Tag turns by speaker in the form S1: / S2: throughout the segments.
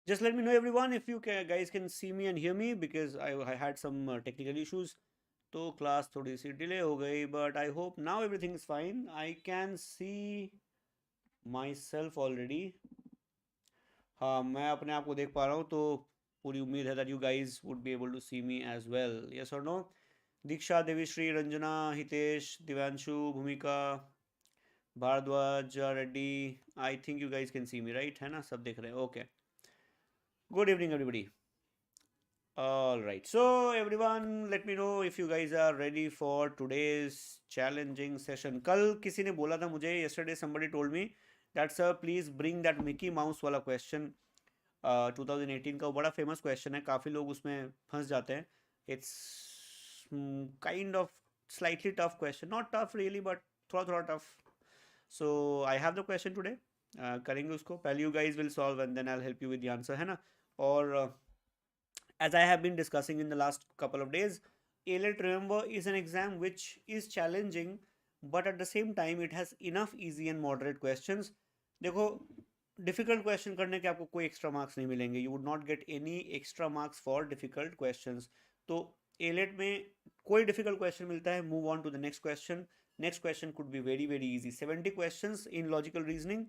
S1: Just let me know everyone if you guys can see me and hear me because I had some technical issues. तो class थोड़ी सी delay हो गई but I hope now everything is fine I can see my self already. हाँ, मैं अपने आप को देख पा रहा हूँ, तो पूरी उम्मीद है that you guys would be able to see me as well. Yes और no? Diksha, Devishri, Ranjana, Hitesh, Divyanshu, Bhumika, Bharadwaj, Reddy, I think you guys can see me right, है ना? सब देख रहे हैं. Okay, good evening everybody. All right, so everyone, let me know if you guys are ready for today's challenging session. कल किसी ने बोला था मुझे, yesterday somebody told me that sir please bring that Mickey Mouse वाला question. 2018 का वो बड़ा फेमस क्वेश्चन है, काफ़ी लोग उसमें फंस जाते हैं. It's kind of slightly tough question, not tough really but थोड़ा थोड़ा tough. So I have the question today. करेंगे उसको. पहले you guys will solve and then I will help you with the answer, है ना? और as I have been discussing in the last couple of days, AILET, remember, is an exam which is challenging, but at the same time it has enough easy and moderate questions. देखो, difficult question करने के आपको कोई extra marks नहीं मिलेंगे. You would not get any extra marks for difficult questions. तो AILET में कोई difficult question मिलता है, move on to the next question. Next question could be very very easy. 70 questions in logical reasoning,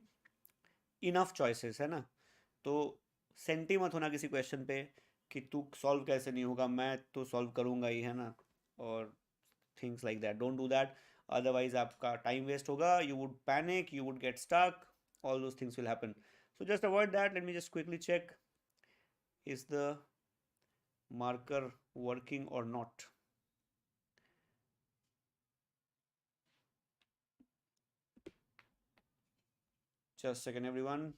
S1: enough choices, है ना? तो senti मत होना किसी क्वेश्चन पे कि तू सॉल्व कैसे नहीं होगा, मैं तो सॉल्व करूँगा ही, है ना? और things like that, don't do that. Otherwise आपका टाइम वेस्ट होगा, you would panic, you would get stuck, all those things will happen. So just avoid that. Let me just quickly check, is the marker working or not? Just a second everyone.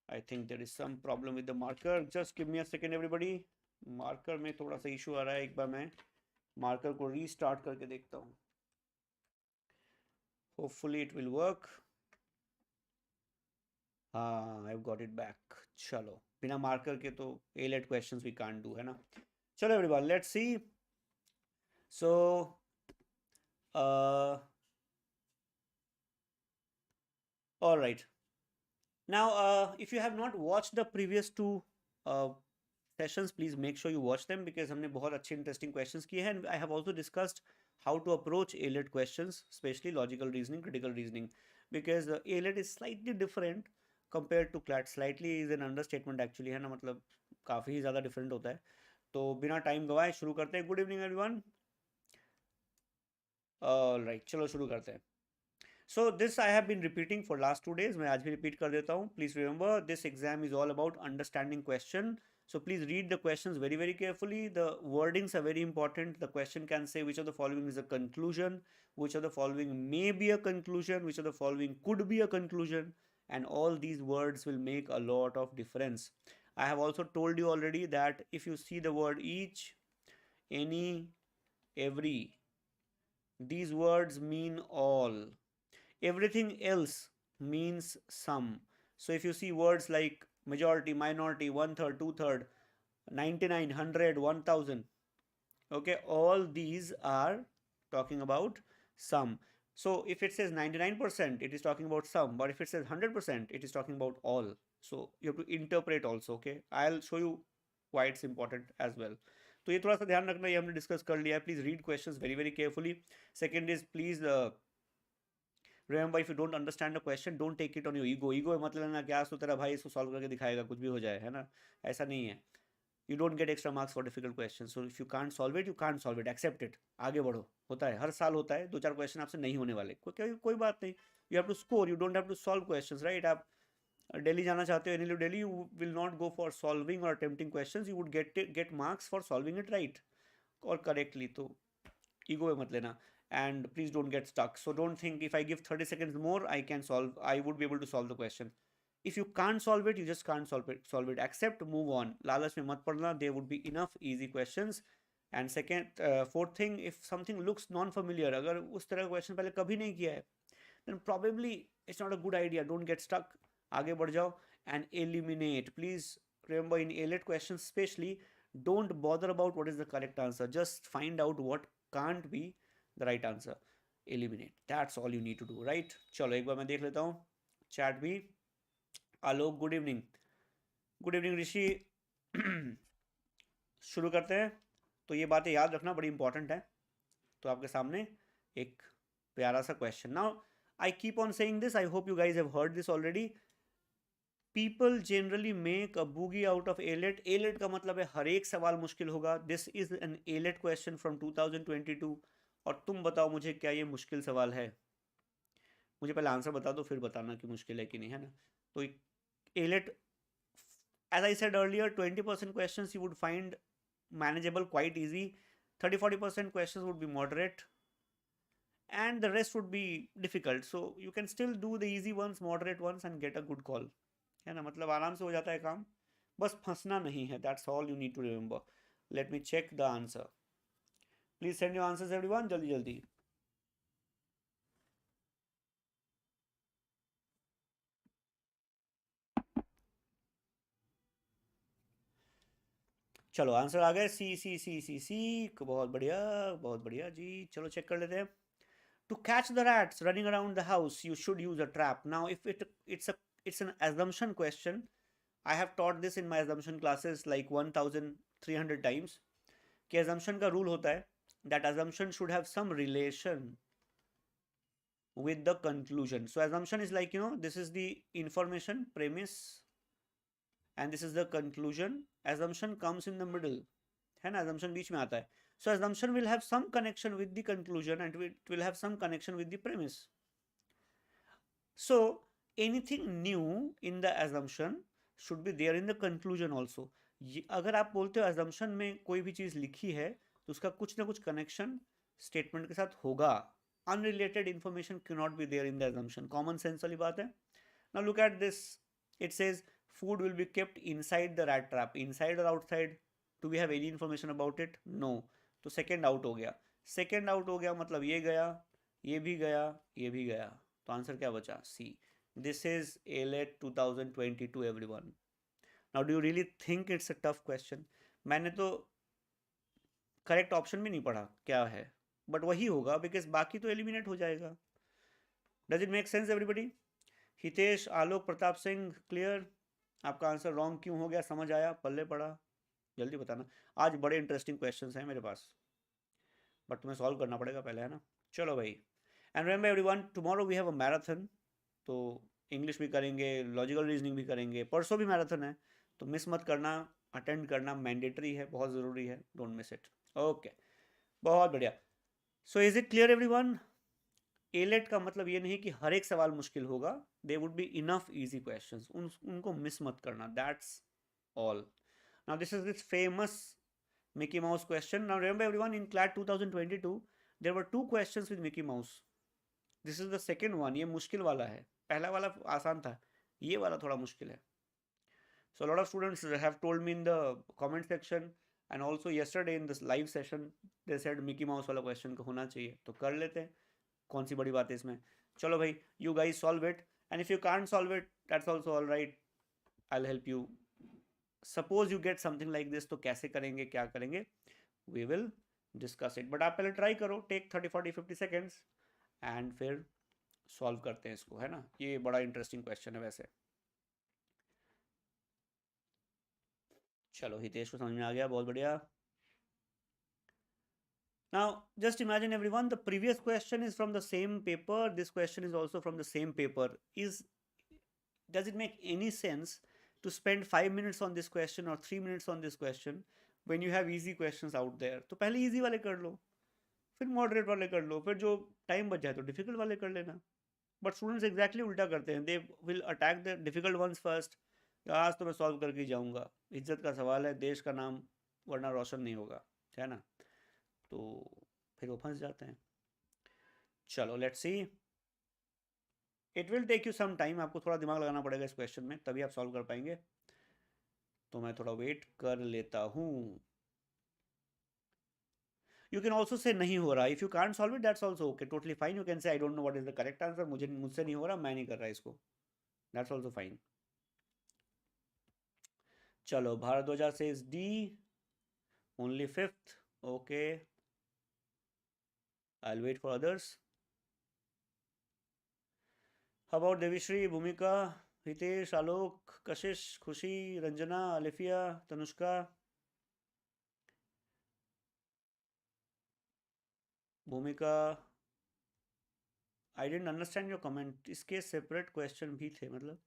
S1: I think there is some problem with the marker. Just give me a second everybody. Marker में थोड़ा सा issue आ रहा है. एक बार मैं marker को restart करके देखता हूँ. Hopefully it will work. हाँ, आई गॉट इट बैक. चलो, बिना मार्कर के तो AILET questions we can't do, है ना? चलो everyone, let's see. So all right. Now, if you have not watched the previous two sessions, please make sure you watch them because हमने बहुत अच्छे interesting questions किए हैं. And I have also discussed how to approach AILET questions, especially logical reasoning, critical reasoning, because AILET is slightly different compared to CLAT. Slightly is an understatement actually, है ना? मतलब काफ़ी ज़्यादा different होता है. तो बिना टाइम गवाए शुरू करते हैं. Good evening everyone. ऑलराइट, चलो शुरू करते हैं. So this I have been repeating for last 2 days. मैं आज भी repeat कर देता हूँ. Please remember, this exam is all about understanding question. So please read the questions very very carefully. The wordings are very important. The question can say which of the following is a conclusion, which of the following may be a conclusion, which of the following could be a conclusion, and all these words will make a lot of difference. I have also told you already that if you see the word each, any, every, these words mean all. Everything else means some. So if you see words like majority, minority, 1/3, 2/3, 99, 100, 1000, okay, all these are talking about some. So if it says 99%, it is talking about some, but if it says 100%, it is talking about all. So you have to interpret also. Okay, I'll show you why it's important as well. तो ये थोड़ा सा ध्यान रखना, ये हमने discuss कर लिया है. Please read questions very very carefully. Second is please remember, if you don't understand the question, don't take it on your ego मत लेना क्या तो तेरा भाई इसको सॉल्व करके दिखाएगा, कुछ भी हो जाए, है ना? ऐसा नहीं है. You don't get extra marks for difficult questions. So if you can't solve it, you can't solve it. Accept it. आगे बढ़ो. होता है, हर साल होता है. 2-4 क्वेश्चन आपसे नहीं होने वाले, कोई बात नहीं. You have to score. You don't have to solve questions, right? आप दिल्ली जाना चाहते हो, any Delhi, you will not go for solving or attempting questions. You would get marks for solving it right or correctly. तो ego में मत लेना. And please don't get stuck. So don't think if I give 30 seconds more, I would be able to solve the question. If you can't solve it, you just can't solve it. Accept, move on. लालच में मत पड़ना. There would be enough easy questions. And second, fourth thing, if something looks non-familiar, अगर उस तरह का question पहले कभी नहीं किया है, then probably it's not a good idea. Don't get stuck. आगे बढ़ जाओ and eliminate. Please remember, in AILET questions especially, don't bother about what is the correct answer. Just find out what can't be the right answer. Eliminate. That's all you need to do, right? चलो एक बार मैं देख लेता हूँ. Chat भी। आलोक good evening. Good evening ऋषि। शुरू करते हैं। तो ये बातें याद रखना बड़ी इंपॉर्टेंट है। तो आपके सामने एक प्यारा सा question. Now I keep on saying this, I hope you guys have heard this already. People generally make a boogie out of AILET. AILET का मतलब है हर एक सवाल मुश्किल होगा। This is an AILET question from 2022। और तुम बताओ मुझे क्या ये मुश्किल सवाल है? मुझे पहले आंसर बता दो, फिर बताना कि मुश्किल है कि नहीं, है ना। तो AILET, as I said earlier, 20% questions you would find manageable, quite easy. 30-40% questions would be moderate, and the rest would be difficult. So you can still do the easy ones, moderate ones, and get a good call. है ना, मतलब आराम से हो जाता है काम, बस फंसना नहीं है. That's all you need to remember. Let me check the answer. Please send your answers everyone, जल्दी जल्दी. चलो आंसर आ गए, सी सी सी सी सी. बहुत बढ़िया जी. चलो चेक कर लेते हैं. To catch the rats running around the house, you should use a trap. Now, if it's an assumption question, I have taught this in my assumption classes like 1300 times. कि assumption का rule होता है that assumption should have some relation with the conclusion. So assumption is like, this is the information premise and this is the conclusion. Assumption comes in the middle, है ना, assumption बीच में आता है. So assumption will have some connection with the conclusion and it will have some connection with the premise. So anything new in the assumption should be there in the conclusion also. अगर आप बोलते हो assumption में कोई भी चीज़ लिखी है तो उसका कुछ ना कुछ connection statement के साथ होगा. Unrelated information cannot be there in the assumption. Common sense वाली बात है. Now look at this. It says food will be kept inside the rat trap. Inside or outside? Do we have any information about it? No. तो second out हो गया. Second out हो गया मतलब ये गया, ये भी गया, ये भी गया. तो आंसर क्या बचा? C. This is AILET 2022 everyone. Now do you really think it's a tough question? मैंने तो करेक्ट ऑप्शन भी नहीं पढ़ा क्या है, बट वही होगा बिकॉज बाकी तो एलिमिनेट हो जाएगा. Does it make sense everybody? Hitesh, Alok, Pratap Singh, clear? आपका आंसर रॉन्ग क्यों हो गया, समझ आया, पल्ले पड़ा? जल्दी बताना. आज बड़े इंटरेस्टिंग क्वेश्चंस हैं मेरे पास, बट तुम्हें सॉल्व करना पड़ेगा पहले, है ना. चलो भाई. And remember everyone, tomorrow we have a marathon. तो इंग्लिश भी करेंगे, लॉजिकल रीजनिंग भी करेंगे, परसों भी मैराथन है. तो मिस मत करना, अटेंड करना मैंडेटरी है, बहुत ज़रूरी है. Don't miss it. ओके, बहुत बढ़िया. So is it clear everyone? AILET का मतलब ये नहीं कि हर एक सवाल मुश्किल होगा. They would be enough easy questions. उनको मिस मत करना. That's all. Now this is this famous Mickey Mouse question. Now remember everyone, in CLAT 2022 there were 2 questions with Mickey Mouse. This is the second one. ये मुश्किल वाला है. पहला वाला आसान था, ये वाला थोड़ा मुश्किल है. So a lot of students have told me in the comment section and also yesterday in this live session they said Mickey Mouse वाला question का होना चाहिए. तो कर लेते हैं, कौन सी बड़ी बात है इसमें. चलो भाई, you guys solve it and if you can't solve it that's also all right. I'll help you. Suppose you get something like this, तो कैसे करेंगे, क्या करेंगे, we will discuss it. But आप पहले ट्राई करो, टेक 30-40-50 सेकेंड्स एंड फिर solve करते हैं इसको, है ना. ये बड़ा इंटरेस्टिंग क्वेश्चन है वैसे. चलो हितेश को समझ में आ गया, बहुत बढ़िया. Now just imagine everyone, the previous question is from the same paper, this question is also from the same paper. Does it make any sense to spend 5 minutes on this question or 3 minutes on this question when you have easy questions out there? तो पहले easy वाले कर लो, फिर moderate वाले कर लो, फिर जो time बच जाए तो difficult वाले कर लेना. बट स्टूडेंट्स एग्जैक्टली उल्टा करते हैं. They will attack the difficult ones first. आज तो मैं सॉल्व करके ही जाऊँगा, इज्जत का सवाल है, देश का नाम वरना रोशन नहीं होगा, है ना. तो फिर वो फंस जाते हैं. चलो let's see. It will take you some time. आपको थोड़ा दिमाग लगाना पड़ेगा इस क्वेश्चन में, तभी आप सॉल्व कर पाएंगे. तो मैं थोड़ा वेट कर लेता हूँ. यू कैन ऑल्सो से नहीं हो रहा. If you can't solve it that's also okay, totally fine. You can say I don't know what is the correct answer. मुझसे नहीं हो रहा, मैं नहीं कर रहा इसको. That's also fine. चलो, Bharadwaj says is D only 5th. Okay, I will wait for others. How about Devishri, Bhumika, Hitesh, Alok, Kashish, Khushi, Ranjana, Alifiya, Tanushka, Bhumika. I didn't understand your comment. इसके सेपरेट क्वेश्चन भी थे मतलब.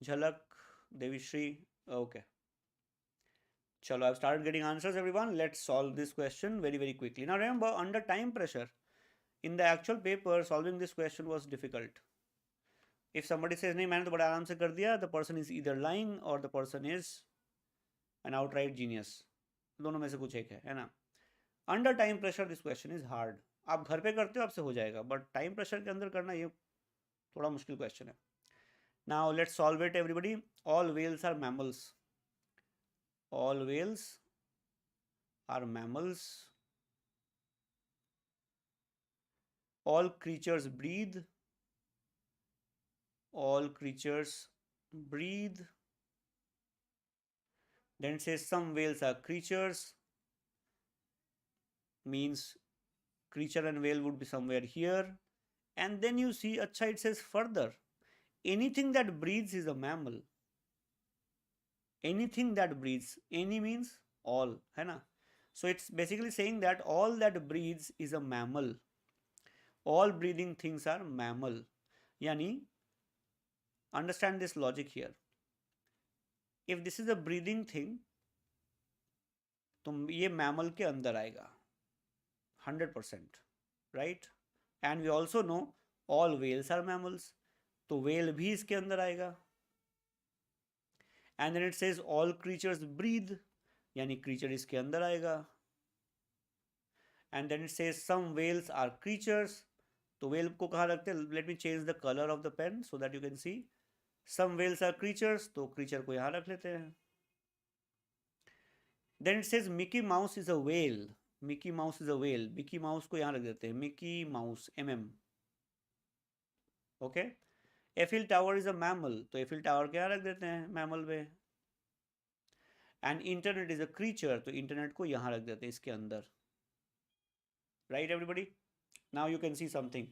S1: झलक, Devi Sri, okay. Chalo, I've started getting answers, everyone. Let's solve this question very, very quickly. Now remember, under time pressure, in the actual paper, solving this question was difficult. If somebody says, nahi, maine to bada aaram se kar diya, the person is either lying or the person is an outright genius. दोनों में से कुछ एक है ना. Under time pressure, this question is hard. आप घर पे करते हो, आपसे हो जाएगा, but time pressure के अंदर करना ये थोड़ा मुश्किल question है. Now let's solve it, everybody. All whales are mammals. All whales are mammals. All creatures breathe. All creatures breathe. Then it says some whales are creatures. Means creature and whale would be somewhere here. And then you see, acha, it says further. Anything that breathes is a mammal. Anything that breathes. Any means all, है ना? So it's basically saying that all that breathes is a mammal. All breathing things are mammal. Yani, understand this logic here. If this is a breathing thing, तो ये mammal के अंदर आएगा 100%, right? And we also know all whales are mammals. तो whale भी इसके अंदर आएगा. And then it says all creatures breathe, यानी creature इसके अंदर आएगा. And then it says some whales are creatures. तो whale को कहाँ रखते हैं? Let me change the color of the pen so that you can see. Some whales are creatures. तो creature को यहाँ रख लेते हैं. Then it says Mickey Mouse is a whale. Mickey Mouse is a whale. Mickey Mouse को यहाँ रख देते हैं. Mickey Mouse, MM. Okay. Eiffel Tower is a mammal. तो Eiffel Tower क्या रख देते हैं? Mammal में. And internet is a creature. तो internet को यहाँ रख देते हैं इसके अंदर. Right, everybody? Now you can see something.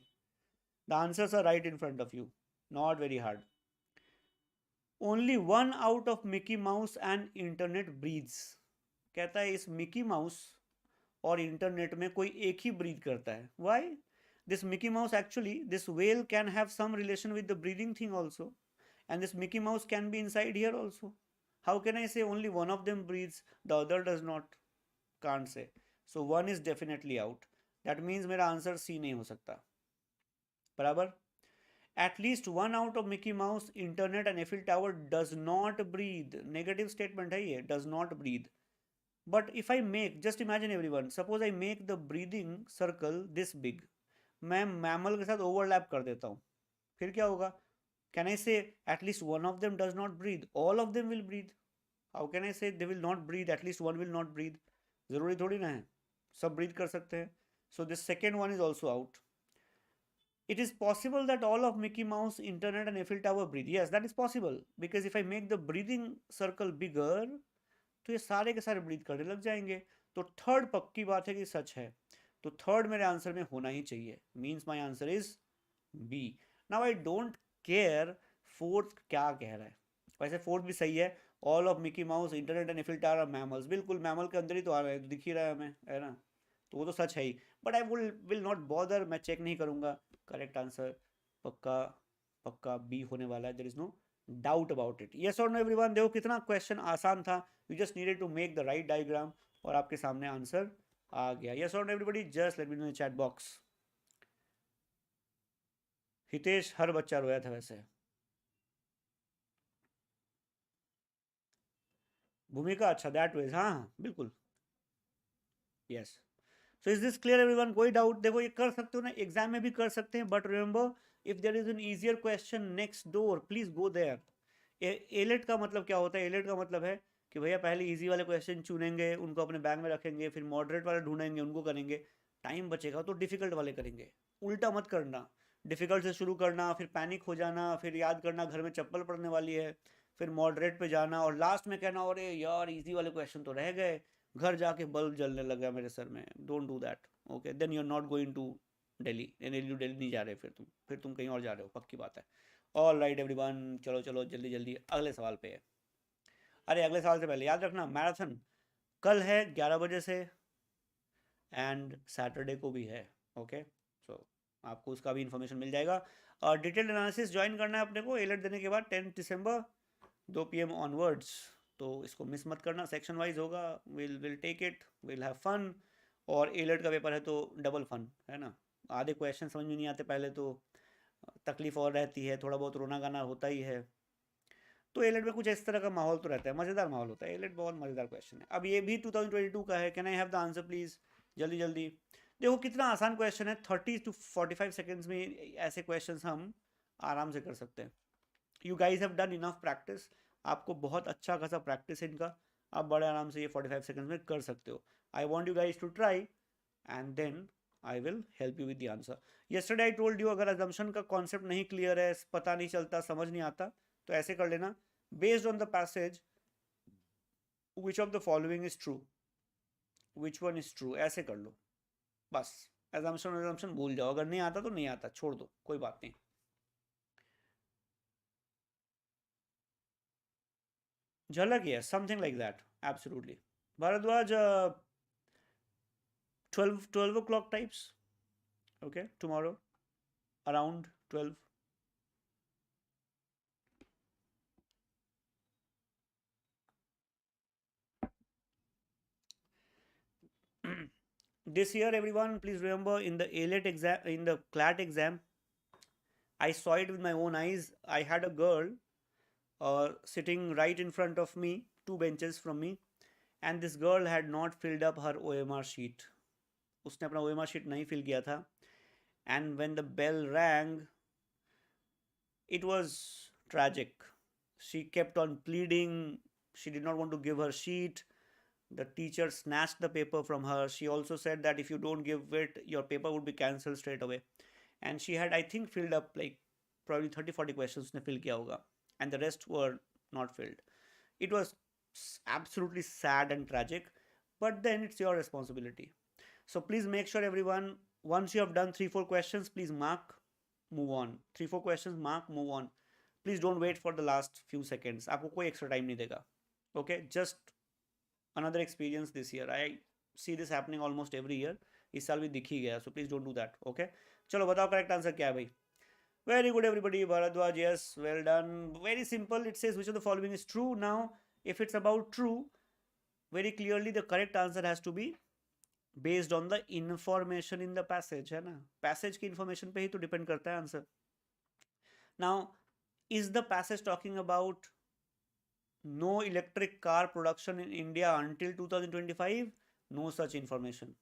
S1: The answers are right in front of you. Not very hard. Only one out of Mickey Mouse and internet breathes. कहता है इस Mickey Mouse और internet में कोई एक ही breathe करता है. Why? This Mickey Mouse actually, this whale can have some relation with the breathing thing also. And this Mickey Mouse can be inside here also. How can I say only one of them breathes, the other does not? Can't say. So one is definitely out. That means मेरा answer C नहीं हो सकता. बराबर? At least one out of Mickey Mouse, internet and Eiffel Tower does not breathe. Negative statement है ये, does not breathe. But if I make, just imagine everyone, suppose I make the breathing circle this big. मैं mammal के साथ overlap कर देता हूँ, फिर क्या होगा? Can I say at least one of them does not breathe? All of them will breathe. How can I say they will not breathe? At least one will not breathe. जरूरी थोड़ी ना है, सब breathe कर सकते हैं. So this second one is also out. It is possible that all of Mickey Mouse, internet and Eiffel Tower breathe. Yes, that is possible. Because if I make the breathing circle bigger, तो ये सारे के सारे breathe करने लग जाएंगे. तो third पक्की बात है कि सच है. तो थर्ड मेरे आंसर में होना ही चाहिए. Means my answer is B. Now I don't care fourth क्या कह रहा है. वैसे फोर्थ भी सही है. All of Mickey Mouse, internet and Eiffel Tower mammals. बिल्कुल मैमल के अंदर ही तो आ रहा है, दिख ही रहा है हमें, है ना? तो वो तो सच है ही. But I will not bother. मैं चेक नहीं करूंगा. करेक्ट आंसर पक्का पक्का बी होने वाला है. There is no doubt about it. Yes और नो एवरीवन? देखो कितना क्वेश्चन आसान था. You just needed to make the right diagram और आपके सामने आंसर आ गया. यस और no everybody? Just let me know in chat box. Hitesh, हर बच्चा रोया था वैसे. भूमिका, अच्छा दैट वेज. हाँ बिल्कुल. Yes. So is this clear everyone? कोई डाउट? देखो ये कर सकते हो ना, एग्जाम में भी कर सकते हैं. But remember, if there is an easier question next door, please go there. AILET का मतलब क्या होता है? एलेट का मतलब है कि भैया पहले इजी वाले क्वेश्चन चुनेंगे, उनको अपने बैग में रखेंगे, फिर मॉडरेट वाले ढूंढेंगे, उनको करेंगे. टाइम बचेगा तो डिफिकल्ट वाले करेंगे. उल्टा मत करना. डिफिकल्ट से शुरू करना, फिर पैनिक हो जाना, फिर याद करना घर में चप्पल पड़ने वाली है, फिर मॉडरेट पे जाना और लास्ट में कहना अरे यार इजी वाले क्वेश्चन तो रह गए, घर जाके बल्ब जलने लगा मेरे सर में. Don't do that. Okay, then you are not going to Delhi, New Delhi नहीं जा रहे फिर तुम कहीं और जा रहे हो, पक्की बात है। ऑल राइट एवरीवन, चलो चलो जल्दी जल्दी अगले सवाल पे है। अरे अगले सवाल से पहले याद रखना मैराथन कल है 11 बजे से एंड सैटरडे को भी है। ओके, सो आपको उसका भी इन्फॉर्मेशन मिल जाएगा। और डिटेल एनालिसिस ज्वाइन करना है अपने को एलेट देने के बाद 10 दिसंबर 2 PM ऑनवर्ड्स, तो इसको मिस मत करना, सेक्शन वाइज होगा, will take it, will have fun. और एलेट का पेपर है तो डबल फन है ना, आधे क्वेश्चन समझ में नहीं आते पहले तो तकलीफ और रहती है, थोड़ा बहुत रोना गाना होता ही है। तो एलेट में कुछ इस तरह का माहौल तो रहता है, मज़ेदार माहौल होता है, एलेट बहुत मज़ेदार क्वेश्चन है। अब ये भी 2022 का है, can I have the answer please, जल्दी जल्दी। देखो कितना आसान क्वेश्चन है, 30 to 45 सेकेंड्स में ऐसे क्वेश्चन हम आराम से कर सकते हैं। You guys have done enough practice, आपको बहुत अच्छा खासा प्रैक्टिस है इनका, आप बड़े आराम से ये 45 सेकेंड्स में कर सकते हो। I want you guys to try and then I will help you with the answer. Yesterday I told you, अगर अजम्पशन का कॉन्सेप्ट नहीं क्लियर है, पता नहीं चलता, समझ नहीं आता, तो ऐसे कर लेना, based on the passage which of the following is true, which one is true, ऐसे कर लो बस। एजम्पशन भूल जाओ, अगर नहीं आता तो नहीं आता, छोड़ दो, कोई बात नहीं। झलक, yes, something like that, absolutely. Bharadwaj, 12 o'clock types, okay, tomorrow around 12. This year everyone please remember, in the AILET exam, in the CLAT exam, I saw it with my own eyes. I had a girl sitting right in front of me, 2 benches from me, and this girl had not filled up her OMR sheet. उसने अपना OMR sheet नहीं fill किया था, and when the bell rang, it was tragic. She kept on pleading, she did not want to give her sheet. The teacher snatched the paper from her. She also said that if you don't give it, your paper would be cancelled straight away. And she had, I think, filled up like probably 30-40 questions उसने fill किया होगा, and the rest were not filled. It was absolutely sad and tragic, but then it's your responsibility. So please make sure everyone, once you have done 3-4 questions, please mark, move on. 3-4 questions, mark, move on. Please don't wait for the last few seconds. आपको कोई extra time नहीं देगा. Okay, just another experience this year. I see this happening almost every year. इस साल भी दिख ही गया, so please don't do that. Okay, चलो बताओ correct answer क्या है भाई। Very good everybody, Bharadwaj, yes, well done. Very simple, it says which of the following is true. Now if it's about true, very clearly the correct answer has to be based on the information in the passage, है ना, passage की information पे ही तो depend करता है answer. Now is the passage talking about no electric car production in India until 2025? No such information.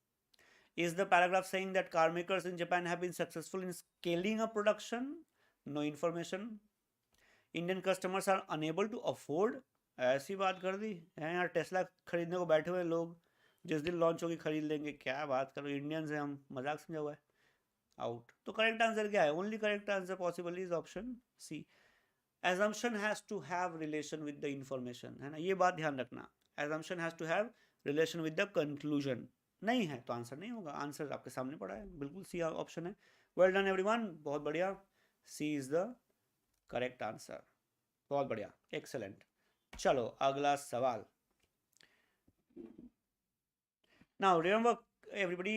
S1: Is the paragraph saying that car makers in Japan have been successful in scaling up production? No information. Indian customers are unable to afford? ऐसी बात कर दी है यार, Tesla खरीदने को बैठे हुए लोग, जिस दिन लॉन्च होगी खरीद लेंगे, क्या बात करो, इंडियंस हैं हम, मजाक समझा हुआ है, आउट। तो करेक्ट आंसर क्या है? Only correct answer possible is option C, assumption has to have relation with the information, है ना, ये बात ध्यान रखना, assumption has to have relation with the conclusion, नहीं है तो आंसर नहीं होगा, आंसर आपके सामने पड़ा है, बिल्कुल सी ऑप्शन है। वेल डन एवरीवन, बहुत बढ़िया, सी इज द करेक्ट आंसर, बहुत बढ़िया, एक्सेलेंट। चलो अगला सवाल। Now remember everybody,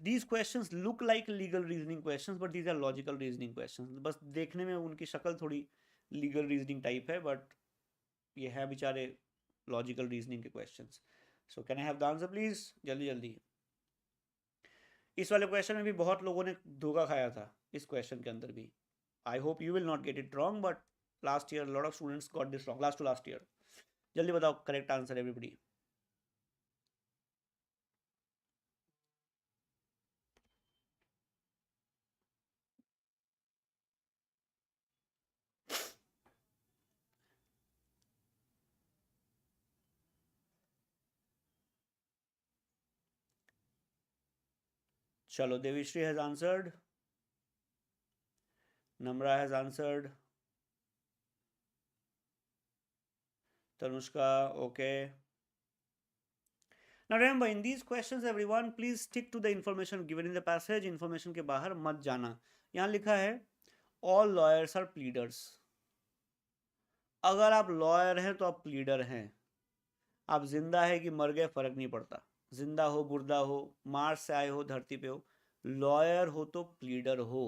S1: these questions look like legal reasoning questions, but these are logical reasoning questions. बस देखने में उनकी शक्ल थोड़ी लीगल रीजनिंग टाइप है, बट ये है बेचारे लॉजिकल रीजनिंग के questions. So can I have the answer please, जल्दी जल्दी। इस वाले क्वेश्चन में भी बहुत लोगों ने धोखा खाया था, इस क्वेश्चन के अंदर भी। I hope you will not get it wrong, but last year lot of students got this wrong, last to last year. जल्दी बताओ करेक्ट आंसर एवरीबडी। चलो Devishree has answered, Namra has answered, Tanushka okay, Now remember, in these questions everyone, please stick to the information given in the passage. Information के बाहर मत जाना. यहाँ लिखा है all lawyers are pleaders. अगर आप लॉयर हैं तो आप प्लीडर हैं. आप जिंदा है कि मर गए फर्क नहीं पड़ता. जिंदा हो, मुर्दा हो, मार्स से आए हो, धरती पे हो, लॉयर हो तो प्लीडर हो.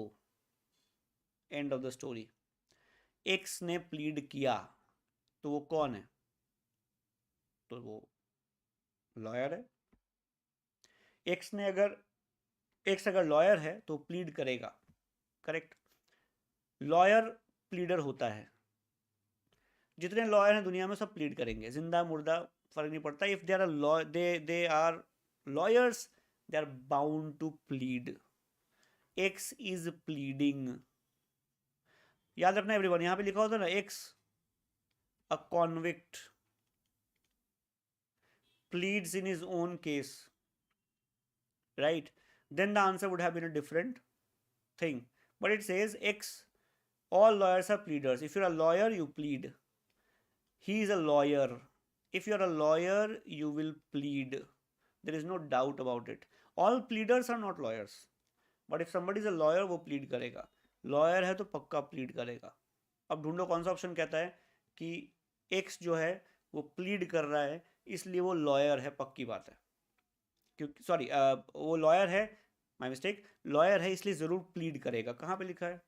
S1: And of the story. X ने प्लीड किया तो वो कौन है? तो वो लॉयर है. एक्स अगर लॉयर है तो प्लीड करेगा. करेक्ट. लॉयर प्लीडर होता है. जितने लॉयर हैं दुनिया में सब प्लीड करेंगे. जिंदा मुर्दा फर्क नहीं पड़ता. If they are lawyers, they are bound to plead. X is pleading. याद रखना एवरीवन, यहां पे लिखा होता है ना X a convict pleads in his own case, right? Then the answer would have been a different thing. But it says X, all lawyers are pleaders. If you're a lawyer, you plead. He is a lawyer. If you're a lawyer, you will plead. There is no doubt about it. All pleaders are not lawyers. But if somebody is a lawyer, वो plead करेगा. Lawyer है तो पक्का plead करेगा. अब ढूंढो कौन सा ऑप्शन कहता है कि X जो है वो plead कर रहा है इसलिए वो लॉयर है. पक्की बात है. क्योंकि सॉरी वो लॉयर है, माय मिस्टेक, लॉयर है इसलिए जरूर प्लीड करेगा. कहाँ पे लिखा है?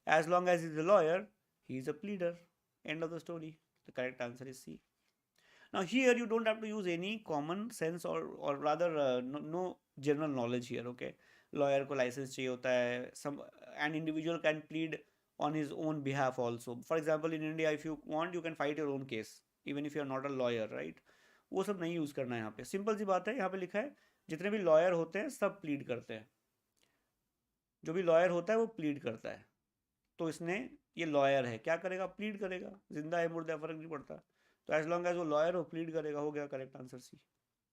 S1: As long as is a lawyer he is a pleader. End of the story. The correct answer is C. Now here you don't have to use any common sense और rather no general knowledge here. Okay. Lawyer को licence चाहिए होता है. Some an individual can plead on his own behalf also. For example in India if you want you can fight your own case even if you are not a lawyer, right? वो सब नहीं use करना है यहाँ पे. Simple सी बात है. यहाँ पे लिखा है जितने भी लॉयर होते हैं सब प्लीड करते हैं. जो भी लॉयर होता है वो प्लीड करता है. तो इसने ये लॉयर है, क्या करेगा? प्लीड करेगा. जिंदा है मुर्दा फर्क नहीं पड़ता. तो एज लॉन्ग एज वो लॉयर हो प्लीड करेगा. हो गया correct answer C.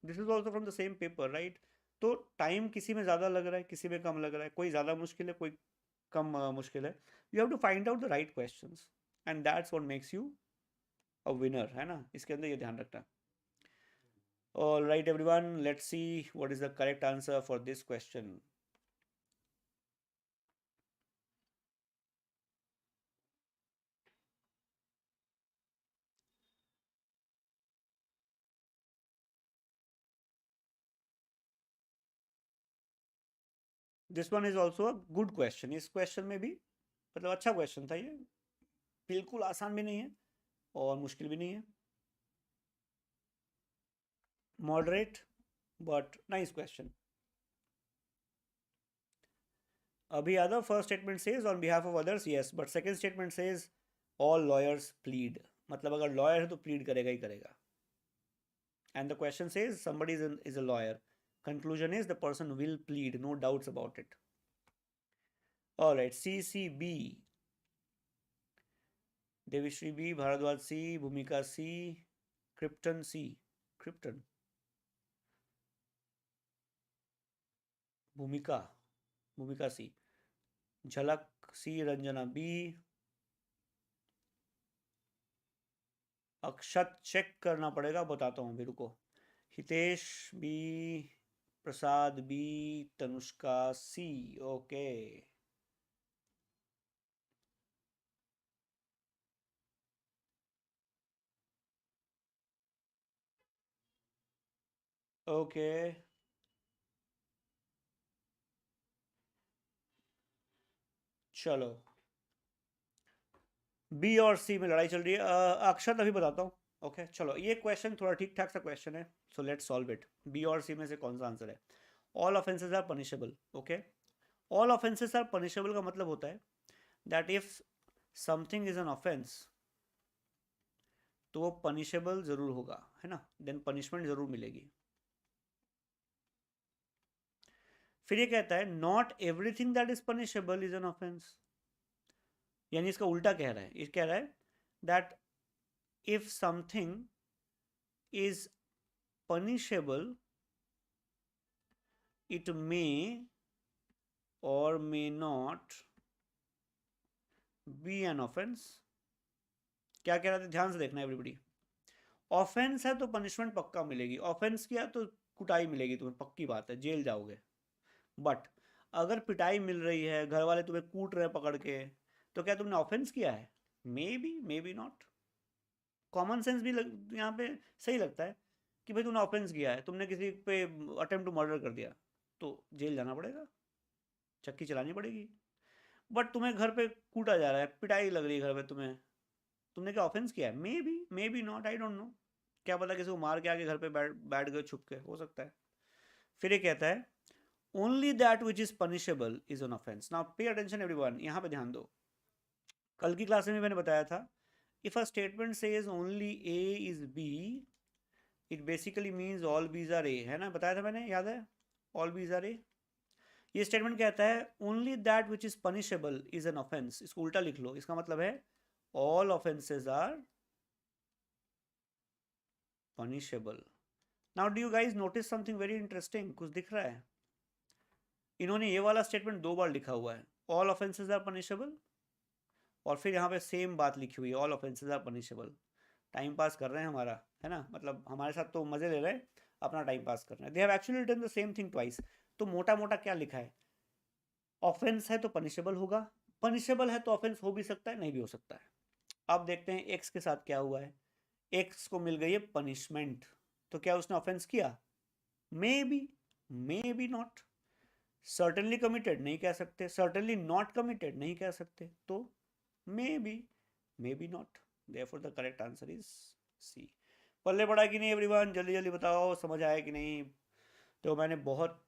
S1: This is also from the same paper, right? तो टाइम किसी में ज़्यादा लग रहा है, किसी में कम लग रहा है. कोई ज़्यादा मुश्किल है, कोई कम मुश्किल है. You have to find out the right question and that's what makes you a winner, है ना? इसके अंदर ये ध्यान रखना. All right, everyone, let's see what is the correct answer for this question. This one is also a good question. इस question में भी मतलब अच्छा question था ये. बिल्कुल आसान भी नहीं है और मुश्किल भी नहीं है. Moderate but nice question. Abhi Yadav, first statement says on behalf of others, yes, but second statement says all lawyers plead. मतलब अगर lawyer है तो plead करेगा ही करेगा. And the question says somebody is a lawyer. Conclusion is the person will plead, no doubts about it. All right, CCB. Devishri B, Bharadwaj C, Bhumika C, Krypton C. Krypton, Bhumika C, Jhalak C, Ranjana B, Akshat check करना पड़ेगा, बताता हूँ, भी रुको. Hitesh B, Prasad B, Tanushka C. Okay. Okay. चलो, B और C में लड़ाई चल रही है. अक्षत अभी बताता हूँ. ओके चलो, ये क्वेश्चन थोड़ा ठीक ठाक सा क्वेश्चन है. So let's solve it. B और सी में से कौन सा आंसर है? All offences are punishable. Okay. All offences are punishable का मतलब होता है that if something is an offence तो वो पनिशेबल जरूर होगा, है ना? देन पनिशमेंट जरूर मिलेगी. फिर ये कहता है not everything that is punishable is an offence. यानी इसका उल्टा कह रहा है. ये कह रहा है that if something is punishable it may or may not be an offense. क्या कह रहा था? ध्यान से देखना एवरीबडी. ऑफेंस है तो पनिशमेंट पक्का मिलेगी. ऑफेंस किया तो कुटाई मिलेगी तुम्हें, पक्की बात है, जेल जाओगे। बट अगर पिटाई मिल रही है, घर वाले तुम्हें कूट रहे हैं पकड़ के, तो क्या तुमने ऑफेंस किया है? May be not. Common sense भी यहाँ पे सही लगता है कि भाई तुमने ऑफेंस किया है, तुमने किसी पे अटेम्प्ट टू मर्डर कर दिया, तो जेल जाना पड़ेगा, चक्की चलानी पड़ेगी। बट तुम्हें घर पे कूटा जा रहा है, पिटाई लग रही है घर पे तुम्हें, तुमने क्या ऑफेंस किया है? May be not, I don't no. क्या पता किसी को मार के आके घर पे बैठ गए छुप के, हो सकता है। फिर ये कहता है only that which is punishable is an offence. Now pay attention everyone, यहाँ पे ध्यान दो। कल की क्लास में मैंने बताया था, if a statement says only A is B, it basically means all Bs are A, है ना, बताया था मैंने, याद है? ऑल बीज आर ए। ये स्टेटमेंट कहता है only that which is punishable is an offence. इसको उल्टा लिख लो, इसका मतलब है all offences are punishable. Now do you guys notice something very interesting? कुछ दिख रहा है? इन्होंने ये वाला स्टेटमेंट 2 बार लिखा हुआ है, ऑल ऑफेंसेज आर पनिशेबल, और फिर यहाँ पे सेम बात लिखी हुई है, all offences are punishable. Time pass कर रहे हैं हमारा, है ना, मतलब हमारे साथ तो मजे ले रहे हैं, अपना टाइम पास कर रहे हैं। They have actually written the same thing twice. तो मोटा मोटा क्या लिखा है? ऑफेंस है तो पनिशेबल होगा, पनिशेबल है तो ऑफेंस हो भी सकता है, नहीं भी हो सकता है। अब देखते हैं एक्स के साथ क्या हुआ है। एक्स को मिल गई है पनिशमेंट, तो क्या उसने ऑफेंस किया? May be not. Certainly committed नहीं कह सकते, सर्टेनली नॉट कमिटेड नहीं कह सकते, तो maybe not. Therefore the correct answer is C. पल्ले पड़ा कि नहीं एवरीवन? जल्दी जल्दी बताओ, समझ आया कि नहीं? तो मैंने बहुत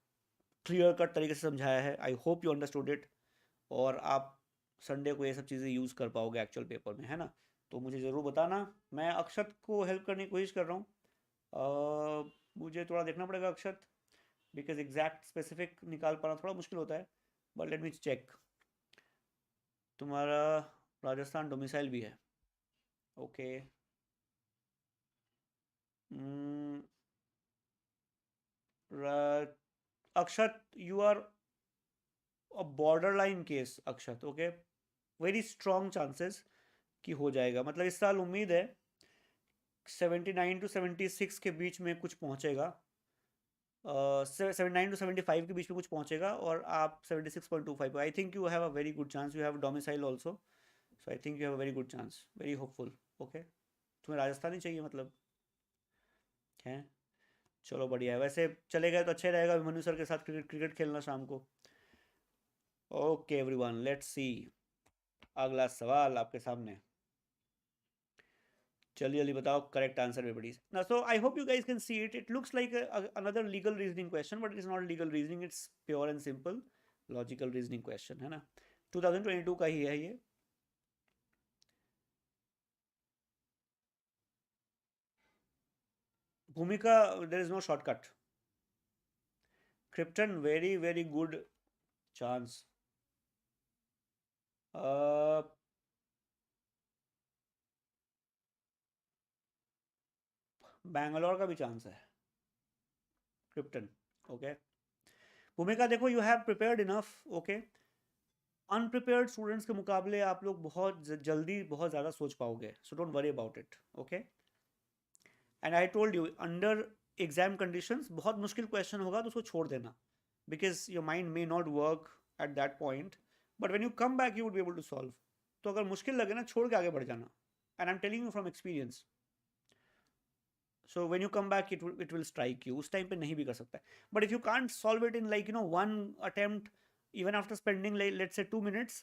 S1: क्लियर कट तरीके से समझाया है, आई होप यू अंडरस्टूड इट, और आप संडे को ये सब चीज़ें यूज़ कर पाओगे एक्चुअल पेपर में, है ना। तो मुझे ज़रूर बताना, मैं अक्षत को हेल्प करने की कोशिश कर रहा हूँ। मुझे थोड़ा देखना पड़ेगा अक्षत, बिकॉज एग्जैक्ट स्पेसिफिक निकाल पाना थोड़ा मुश्किल होता है, बट लेट मी चेक। तुम्हारा राजस्थान डोमिसाइल भी है, okay. Akshat, you are a border line case Akshat, okay. Very strong chances कि हो जाएगा, मतलब इस साल उम्मीद है 79 to 76 के बीच में कुछ पहुंचेगा, 79 to 75 के बीच में कुछ पहुंचेगा, और आप 76.25। आई think you have a very good chance, you have domicile also, so I think you have a very good chance, very hopeful, okay. तुम्हें राजस्थान ही चाहिए मतलब, है? चलो बढ़िया है, वैसे चले गए तो अच्छा ही रहेगा मनु सर के साथ क्रिकेट खेलना शाम को। ओके एवरीवन, लेट्स सी अगला सवाल आपके सामने। जल्दी जल्दी बताओ करेक्ट आंसर में प्लीज। ना so I hope you guys can see it, it looks like another legal reasoning question, but it is not legal reasoning, it's pure and simple logical reasoning question, है ना। 2022 का ही है ये। Bhumika, there is no shortcut. Krypton, very very good chance. Bangalore का भी chance है, Krypton, okay. Bhumika देखो, you have prepared enough, okay. Unprepared students के मुकाबले आप लोग बहुत जल्दी बहुत ज़्यादा सोच पाओगे, so don't worry about it, okay. And I told you, under exam conditions बहुत मुश्किल क्वेश्चन होगा तो उसको छोड़ देना, because your mind may not work at that point, but when you come back you would be able to solve. तो अगर मुश्किल लगे ना, छोड़ के आगे बढ़ जाना, and I am telling you from experience. So when you come back it will strike you, उस टाइम पे नहीं भी कर सकता है, but if you can't solve it in like you know one attempt, even after spending let's say 2 minutes,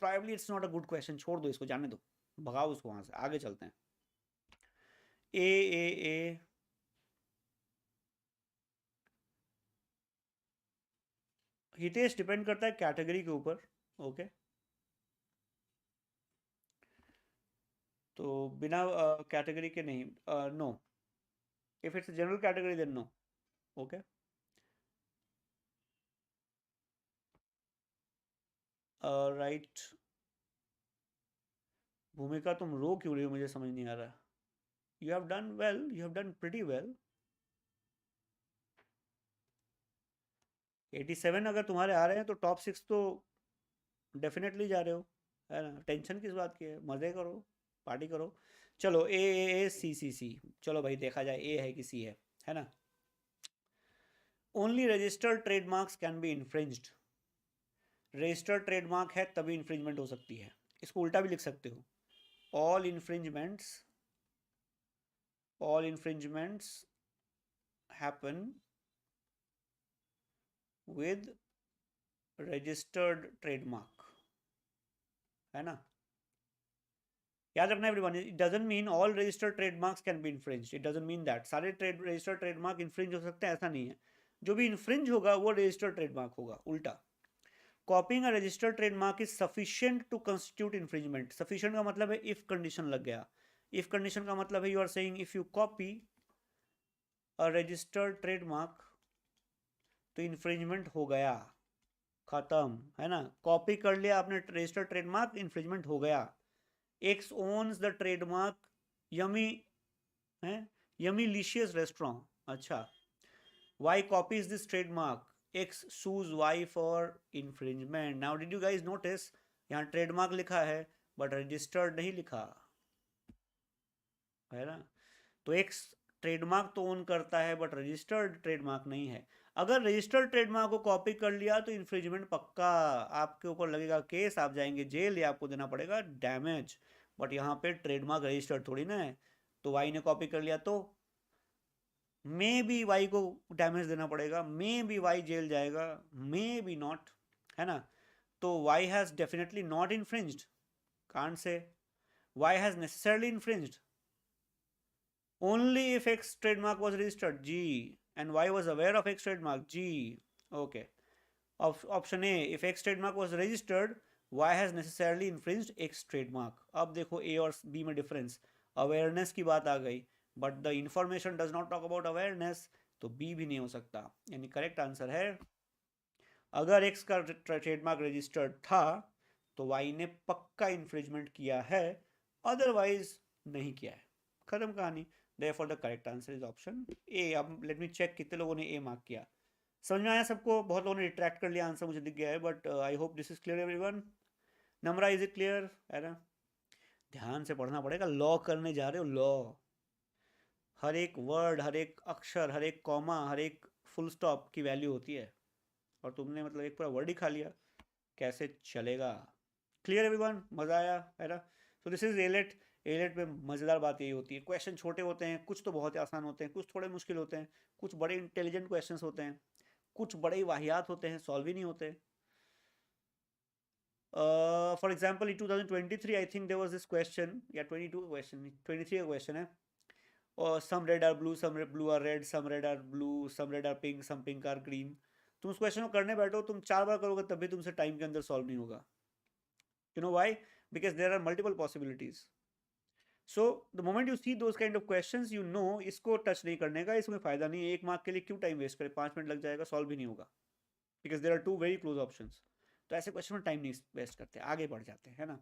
S1: probably it's not a good question, छोड़ दो इसको, जाने दो, भगाओ उसको वहां से, आगे चलते हैं। ए हितेश, डिपेंड करता है कैटेगरी के ऊपर, ओके। तो बिना कैटेगरी के नहीं, no. If it's general category then no, okay. Right. Bhumika, तुम रो क्यों रही हो, मुझे समझ नहीं आ रहा। You have done well, you have done pretty well. 87 अगर तुम्हारे आ रहे हैं तो टॉप 6 तो डेफिनेटली जा रहे हो, है ना। टेंशन किस बात की है, मज़े करो, पार्टी करो। चलो ए सी, चलो भाई देखा जाए ए है कि सी है ना। Only registered trademarks can be infringed. Registered trademark है तभी इन्फ्रिंजमेंट हो सकती है। इसको उल्टा भी लिख सकते हो, all infringements happen with registered trademark, है ना। याद रखना everyone, it doesn't mean all registered trademarks can be infringed, it doesn't mean that सारे रजिस्टर्ड ट्रेडमार्क इन्फ्रिंज हो सकते हैं, ऐसा नहीं है। जो भी इन्फ्रिंज होगा वो रजिस्टर्ड ट्रेडमार्क होगा, उल्टा। Copying a registered trademark is sufficient to constitute infringement. Sufficient का मतलब है इफ कंडीशन लग गया। इफ कंडीशन का मतलब है you are saying if you copy a registered trademark तो इन्फ्रिंजमेंट हो गया, खत्म, है ना। कॉपी कर लिया आपने रजिस्टर्ड ट्रेडमार्क, इन्फ्रिंजमेंट हो गया। X owns the trademark yummy है यम्मीलिशियस रेस्टोरेंट, अच्छा। Y copies this trademark, X sues Y for infringement. Now did you guys notice यहाँ ट्रेडमार्क लिखा है बट रजिस्टर्ड नहीं लिखा, है ना। तो X ट्रेडमार्क तो ओन करता है बट रजिस्टर्ड ट्रेडमार्क नहीं है। अगर रजिस्टर्ड ट्रेडमार्क को कॉपी कर लिया तो इन्फ्रिंजमेंट पक्का, आपके ऊपर लगेगा केस, आप जाएंगे जेल या आपको देना पड़ेगा डैमेज। बट यहाँ पे ट्रेडमार्क रजिस्टर्ड थोड़ी ना है, तो वाई ने कॉपी कर लिया तो मे बी वाई को डैमेज देना पड़ेगा, मे बी वाई जेल जाएगा, मे बी नॉट, है ना। तो Y has definitely not infringed, can't say Y has necessarily infringed only if X trademark was registered, G, and Y was aware of X trademark, G. Okay. Option A, if X trademark was registered, Y has necessarily infringed X trademark. अब देखो A और B में difference, awareness की बात आ गई, but the information does not talk about awareness, तो B भी नहीं हो सकता। यानी करेक्ट आंसर है, अगर X का ट्रेडमार्क रजिस्टर्ड था तो Y ने पक्का इन्फ्रिंजमेंट किया है, अदरवाइज नहीं किया है, खत्म कहानी। Therefore the correct answer is option A. अब लेट मी चेक कितने लोगों ने A मार्क किया। समझ में आया सबको? बहुत लोगों ने रिट्रैक्ट कर लिया, आंसर मुझे दिख गया है, but I hope this is clear everyone. Namra, is it clear, है ना। ध्यान से पढ़ना पड़ेगा, लॉ करने जा रहे हो, लॉ। हर एक वर्ड, हर एक अक्षर, हर एक कॉमा, हर एक फुल स्टॉप की वैल्यू होती है, और तुमने मतलब एक पूरा वर्ड ही खा लिया, कैसे चलेगा। क्लियर एवरीवन, मजा आया, है ना। So this is AILET. AILET में मज़ेदार बात यही होती है, क्वेश्चन छोटे होते हैं, कुछ तो बहुत ही आसान होते हैं, कुछ थोड़े मुश्किल होते हैं, कुछ बड़े इंटेलिजेंट क्वेश्चंस होते हैं, कुछ बड़े ही वाहियात होते हैं, सॉल्व ही नहीं होते। For example in 2023 I think there was this question, या 22 का क्वेश्चन, 23 का क्वेश्चन है, और some red are blue, some blue are red, some red are blue, some red are pink, some pink are green. तुम उस question को करने बैठो, तुम 4 बार करोगे तब भी तुमसे टाइम के अंदर सॉल्व नहीं होगा। You know why? Because there are multiple possibilities. So the moment you see those kind of questions, you know इसको टच नहीं करने का, इसमें फायदा नहीं है। 1 मार्क के लिए क्यों टाइम वेस्ट करें, 5 मिनट लग जाएगा, सॉल्व भी नहीं होगा, because there are 2 very close options. तो ऐसे क्वेश्चन में टाइम नहीं वेस्ट करते, आगे बढ़ जाते हैं, है ना।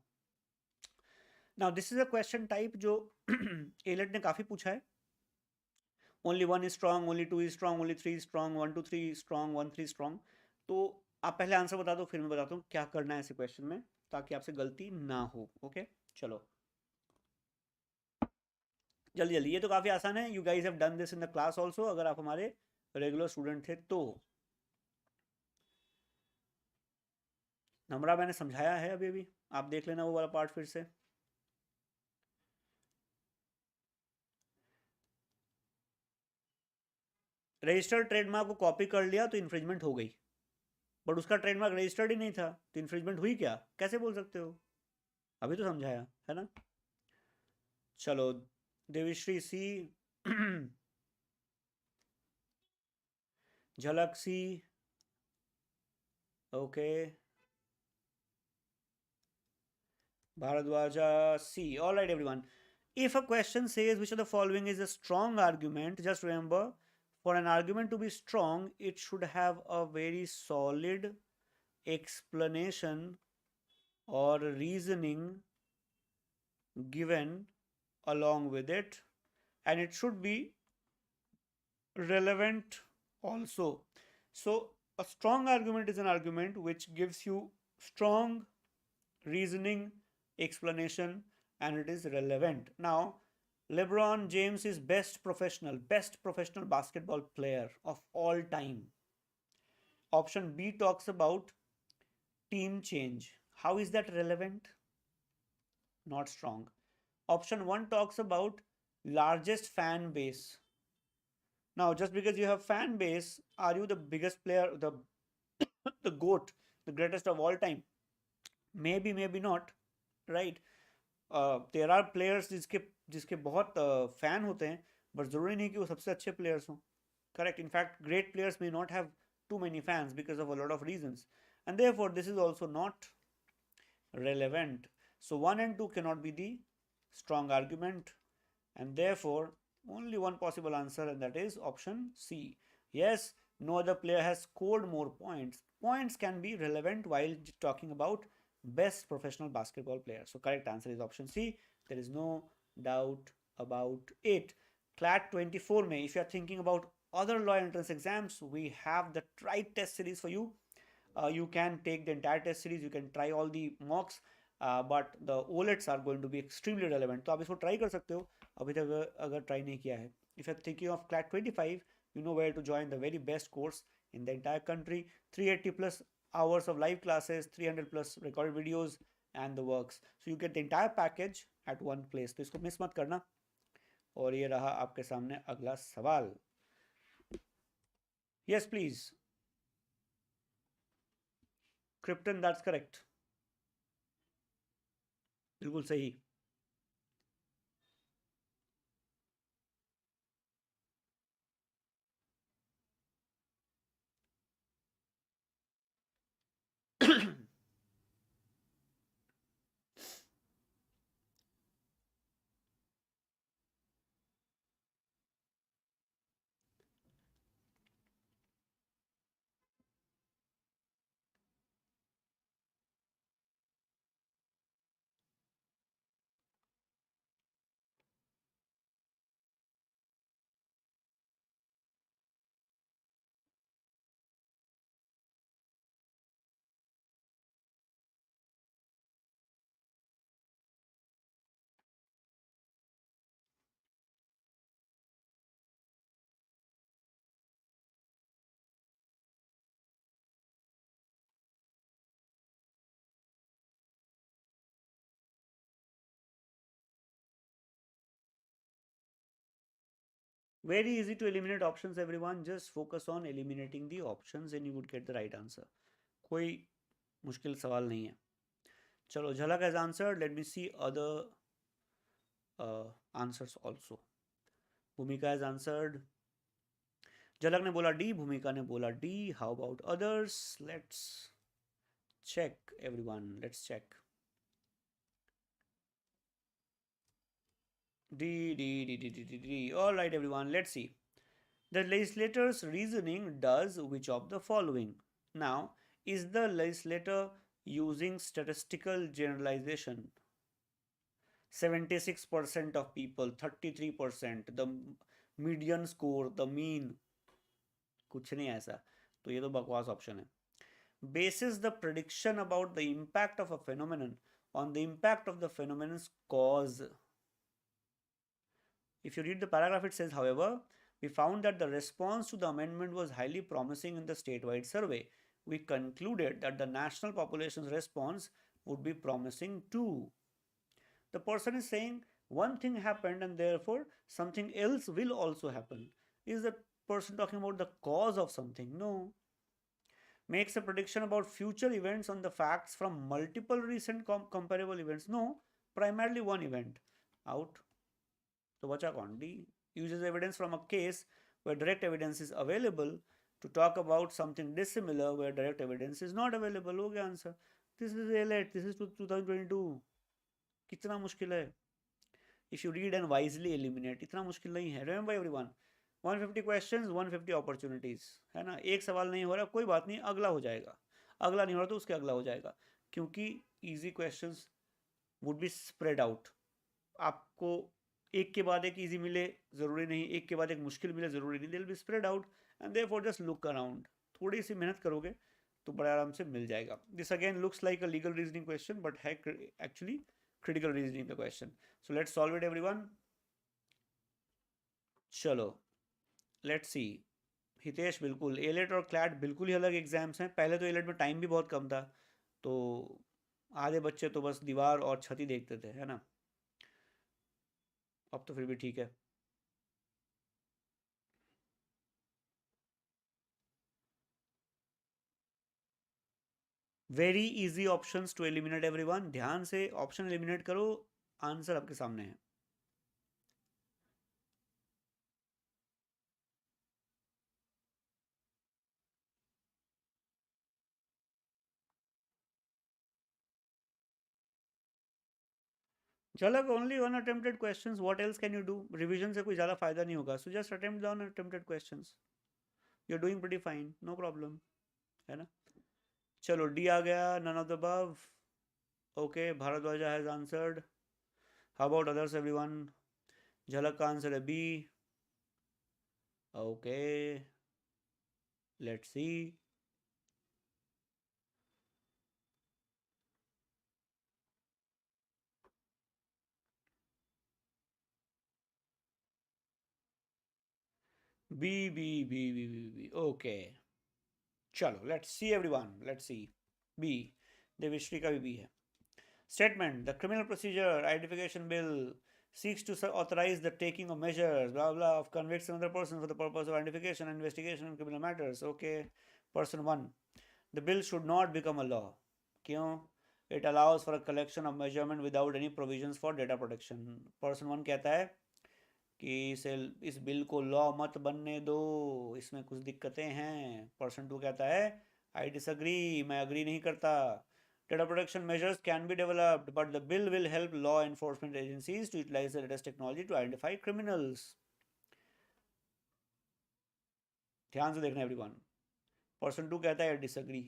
S1: Now this is a question type जो एलेट ने काफी पूछा है। Only 1 is strong, only 2 is strong, only 3 is strong, 1 2 3 strong, 1 3 strong. तो आप पहले आंसर बता दो, फिर मैं बताता हूँ क्या करना है ऐसे क्वेश्चन में, ताकि आपसे गलती ना हो। ओके, चलो जल्दी जल्दी, ये तो काफ़ी आसान है। You guys have done this in the class also, अगर आप हमारे रेगुलर स्टूडेंट थे तो। नम्रा मैंने समझाया है अभी अभी, आप देख लेना वो वाला पार्ट फिर से। रजिस्टर्ड ट्रेडमार्क को कॉपी कर लिया तो इन्फ्रिंजमेंट हो गई, बट उसका ट्रेडमार्क रजिस्टर्ड ही नहीं था, तो इन्फ्रिंजमेंट हुई क्या, कैसे बोल सकते हो? अभी तो समझाया है ना। चलो देवीश्री सी, झलक सी, okay, Bharadwaja C. All right, everyone. If a question says which of the following is a strong argument, just remember, for an argument to be strong, it should have a very solid explanation or reasoning given along with it, and it should be relevant also. So a strong argument is an argument which gives you strong reasoning, explanation, and it is relevant. Now LeBron James is best professional basketball player of all time. Option B talks about team change. How is that relevant? Not strong. Option 1 talks about largest fan base. Now, just because you have fan base, are you the biggest player, the GOAT, the greatest of all time? Maybe, maybe not, right? There are players जिसके बहुत fan होते हैं, but जरूरी नहीं कि वो सबसे अच्छे players हों. Correct. In fact, great players may not have too many fans because of a lot of reasons, and therefore this is also not relevant. So 1 and 2 cannot be the strong argument, and therefore only one possible answer, and that is option C. Yes, no other player has scored more points. Points can be relevant while talking about best professional basketball player. So correct answer is option C. There is no doubt about it. CLAT 24 में, if you are thinking about other law entrance exams, we have the try test series for you. You can take the entire test series, you can try all the mocks, but the OLETs are going to be extremely relevant. तो आप इसको try कर सकते हो अभी तक अगर try नहीं किया है. If you are thinking of CLAT 25, you know where to join the very best course in the entire country. 380 plus hours of live classes, 300 plus recorded videos and the works. So you get the entire package at one place. तो इसको miss मत करना. और ये रहा आपके सामने अगला सवाल. Yes, please. Krypton, that's correct. बिल्कुल सही. Very easy to eliminate options, everyone. Just focus on eliminating the options and you would get the right answer. कोई मुश्किल सवाल नहीं है. चलो, झलक has answered. Let me see other answers also. भूमिका has answered. झलक ने बोला D, भूमिका ने बोला D. How about others? Let's check, everyone. Let's check. D. All right, everyone. Let's see. The legislator's reasoning does which of the following? Now, is the legislator using statistical generalization? 76% of people, 33%, the median score, the mean. कुछ नहीं ऐसा. तो ये तो बकवास option है. Bases the prediction about the impact of a phenomenon on the impact of the phenomenon's cause. If you read the paragraph, it says, however, we found that the response to the amendment was highly promising in the statewide survey. We concluded that the national population's response would be promising too. The person is saying one thing happened and therefore something else will also happen. Is the person talking about the cause of something? No. Makes a prediction about future events on the facts from multiple recent comparable events? No. Primarily one event. Out. तो बचा कौन? D. Uses evidence from a case where direct evidence is available to talk about something dissimilar where direct evidence is not available. हो गया answer. This is AILET. This is 2022. कितना मुश्किल है? If you read and wisely eliminate, इतना मुश्किल नहीं है. Remember everyone, 150 questions, 150 opportunities, है ना. एक सवाल नहीं हो रहा, कोई बात नहीं, अगला हो जाएगा. अगला नहीं हो रहा तो उसके अगला हो जाएगा, क्योंकि easy questions would be spread out. आपको एक के बाद एक इजी मिले जरूरी नहीं, एक के बाद एक मुश्किल मिले जरूरी नहीं. They will be spread out and therefore just look around. थोड़ी सी मेहनत करोगे तो बड़े आराम से मिल जाएगा. This again looks like a legal reasoning question but है actually critical reasoning the question. So let's solve it everyone. चलो, लेट्स सी. हितेश बिल्कुल, एलेट और क्लैट बिल्कुल ही अलग एग्जाम्स हैं। पहले तो एलेट में टाइम भी बहुत कम था, तो आधे बच्चे तो बस दीवार और छत ही देखते थे, है ना। अब तो फिर भी ठीक है। Very easy options to eliminate everyone. ध्यान से ऑप्शन एलिमिनेट करो, आंसर आपके सामने है। Jhalak only one attempted questions, what else can you do. Revision से कोई ज़्यादा फायदा नहीं होगा, so just attempt the attempted questions, you are doing pretty fine, no problem, है ना। चलो डी आ गया, none of the above. Okay, Bharadwaja has answered. How about others everyone? Jhalak का आंसर है B. Okay, let's see. B B B B B B, okay. चलो let's see everyone, let's see. B, देविश्री का भी बी है। Statement: The Criminal Procedure Identification Bill seeks to authorize the taking of measures, blah blah, of convicts another person for the purpose of identification and investigation in criminal matters. Okay, person one. The bill should not become a law. क्यों? It allows for a collection of measurement without any provisions for data protection. Person one कहता है कि इस bill को law मत बनने दो, इसमें कुछ दिक्कतें हैं। पर्सन टू कहता है आई डिसअग्री, मैं अग्री नहीं करता। Data protection measures can be developed, but the bill will help law enforcement agencies to utilize the latest technology to identify criminals. ध्यान से देखना एवरीवन। पर्सन टू कहता है disagree,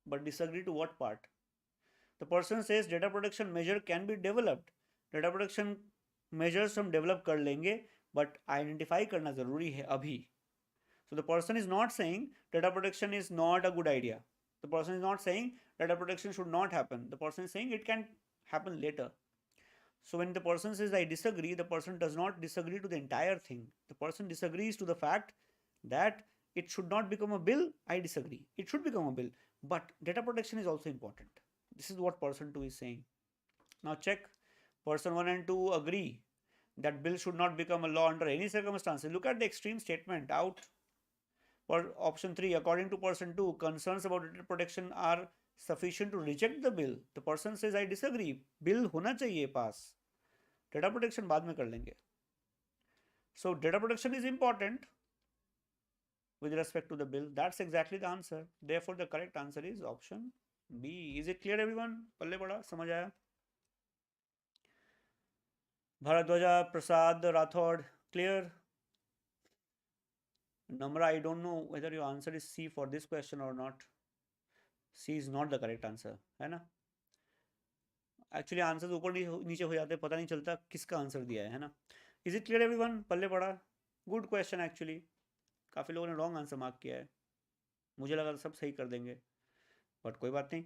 S1: but disagree to what part? The person says data protection measure can be developed. Data protection measures हम develop कर लेंगे, but identify करना जरूरी है अभी। So the person is not saying data protection is not a good idea. The person is not saying data protection should not happen. The person is saying it can happen later. So when the person says I disagree, the person does not disagree to the entire thing. The person disagrees to the fact that it should not become a bill. I disagree. It should become a bill. But data protection is also important. This is what person 2 is saying. Now check. Person 1 and 2 agree that bill should not become a law under any circumstances. Look at the extreme statement out. For option 3, according to person 2, concerns about data protection are sufficient to reject the bill. The person says I disagree. Bill होना चाहिए पास, data protection बाद में कर लेंगे. So data protection is important with respect to the bill. That's exactly the answer. Therefore the correct answer is option B. Is it clear everyone? पल्ले पड़ा, समझ आया? भारद्वाजा, प्रसाद, Rathore, clear? Namra, I don't know whether your answer is C for this question or not. C is not the correct answer, है ना. Actually answer ऊपर नीचे हो जाते हैं, पता नहीं चलता किसका आंसर दिया है ना. Is it clear everyone? पल्ले पड़ा. Good question actually. काफ़ी लोगों ने रॉन्ग आंसर मार्क किया है, मुझे लगा सब सही कर देंगे, बट कोई बात नहीं.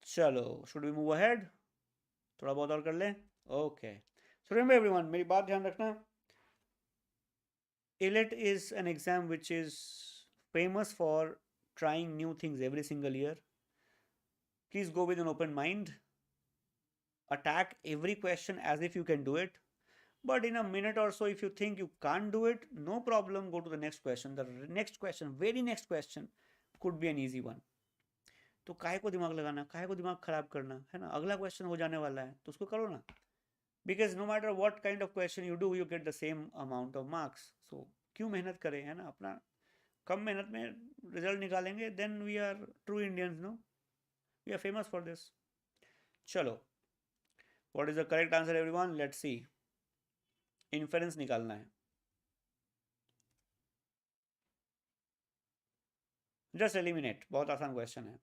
S1: चलो, शुड वी मूव अहेड? थोड़ा बहुत और कर लें. ओके, सो रिमेंबर एवरीवन, मेरी बात ध्यान रखना. AILET is an exam which is famous for trying new things every single year. Please go with an open mind. Attack every question as if you can do it. But in a minute or so, if you think you can't do it, no problem, go to the next question. The next question, very next question, could be an easy one. तो काहे को दिमाग लगाना, काहे को दिमाग खराब करना, है ना. अगला क्वेश्चन हो जाने वाला है तो उसको करो ना. Because no matter what kind of question you do, you get the same amount of marks. So क्यों मेहनत करें, है ना. अपना कम मेहनत में रिजल्ट निकालेंगे, then we are true Indians, no? We are famous for this. चलो, what is the correct answer everyone? Let's see. Inference निकालना है. जस्ट एलिमिनेट, बहुत आसान क्वेश्चन है.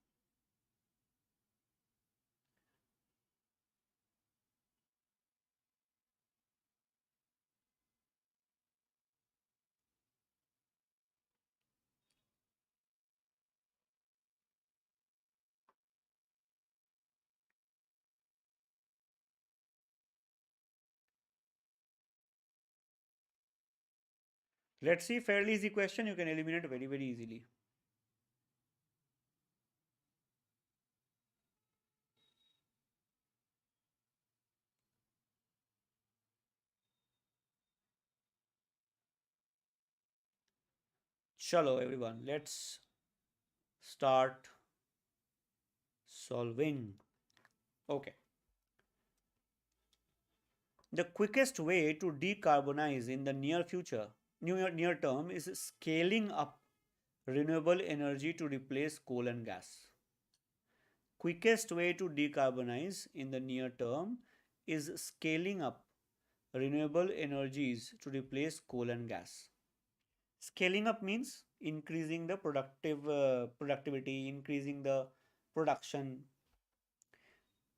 S1: Let's see, fairly easy question. You can eliminate very, very easily. Chalo, everyone, let's start solving. Okay. The quickest way to decarbonize in the near future, near term, is scaling up renewable energy to replace coal and gas. Quickest way to decarbonize in the near term is scaling up renewable energies to replace coal and gas. Scaling up means increasing the productivity, increasing the production.